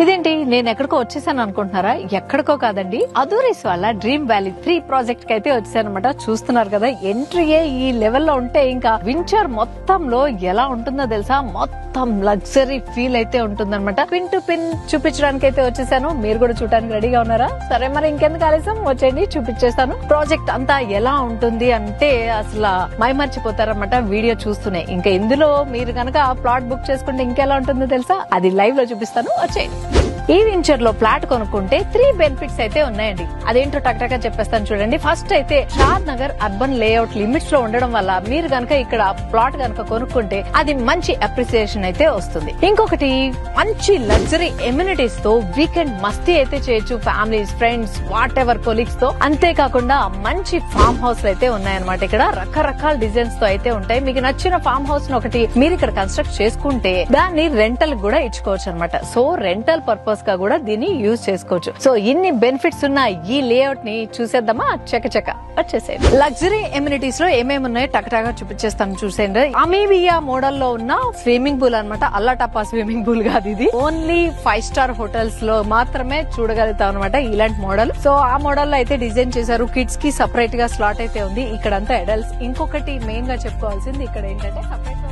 ఇదేంటి నేను ఎక్కడికో వచ్చేసాను అనుకుంటున్నారా? ఎక్కడికో కాదండి, అదూరీస్ వాళ్ళ డ్రీమ్ వ్యాలీ 3 ప్రాజెక్ట్ కి అయితే వచ్చాను అనమాట. చూస్తున్నారు కదా, ఎంట్రీయే ఈ లెవెల్లో ఉంటే ఇంకా వించర్ మొత్తంలో ఎలా ఉంటుందో తెలుసా? మొత్తం లగ్జరీ ఫీల్ అయితే ఉంటుందన్నమాట. పిన్ టు పిన్ చూపించడానికి అయితే వచ్చేసాను. మీరు కూడా చూడడానికి రెడీగా ఉన్నారా? సరే మరి ఇంకెందుకు ఆలస్యం, వచ్చేయండి చూపించేస్తాను. ప్రాజెక్ట్ అంతా ఎలా ఉంటుంది అంటే అసలు మైమర్చిపోతారన్నమాట వీడియో చూస్తూనే. ఇంకా ఇందులో మీరు గనక ప్లాట్ బుక్ చేసుకుంటే ఇంకెలా ఉంటుందో తెలుసా? అది లైవ్ లో చూపిస్తాను, వచ్చేయండి. ఈ వెంచర్ లో ఫ్లాట్ కొనుక్కుంటే 3 బెనిఫిట్స్ అయితే ఉన్నాయండి. అదేంటో టక్ చెప్పేస్తాను చూడండి. ఫస్ట్ అయితే షాద్ నగర్ అర్బన్ లేఅవుట్ లిమిట్స్ లో ఉండడం వల్ల మీరు గనక ఇక్కడ ప్లాట్ గనక కొనుక్కుంటే అది మంచి అప్రిసియేషన్ అయితే వస్తుంది. ఇంకొకటి మంచి లగ్జరీ ఎమ్యూనిటీస్ తో వీకెండ్ మస్తీ అయితే చేయొచ్చు, families, friends, what ever colleagues తో. అంతేకాకుండా మంచి ఫామ్ హౌస్ అయితే ఉన్నాయన్నమాట. ఇక్కడ రకరకాల డిజైన్స్ తో అయితే ఉంటాయి. మీకు నచ్చిన ఫామ్ హౌస్ ను ఒకటి మీరు ఇక్కడ కన్స్ట్రక్ట్ చేసుకుంటే దాన్ని రెంటల్ కూడా ఇచ్చుకోవచ్చు అనమాట. సో రెంటల్ పర్పస్ గా కూడా దీన్ని యూజ్ చేసుకోవచ్చు. సో ఇన్ని బెనిఫిట్స్ ఉన్న ఈ లేఅవుట్ ని చూసేద్దామా? చక వచ్చేసేది. లగ్జరీ ఎమ్యూనిటీస్ లో ఏమేమి ఉన్నాయో టకటాగా చూపించేస్తాను, చూసేయండి. అమీబియా మోడల్ లో ఉన్న స్విమ్మింగ్ పూల్ అనమాట. అల్లాటప్పా స్విమ్మింగ్ పూల్ కాదు ఇది, ఓన్లీ 5 స్టార్ హోటల్స్ లో మాత్రమే చూడగలుగుతాం అనమాట ఇలాంటి మోడల్. సో ఆ మోడల్ లో అయితే డిజైన్ చేశారు. కిడ్స్ కి సపరేట్ గా స్లాట్ అయితే ఉంది. ఇక్కడంతా అడల్ట్స్. ఇంకొకటి మెయిన్ గా చెప్పుకోవాల్సింది ఇక్కడ ఏంటంటే సపరేట్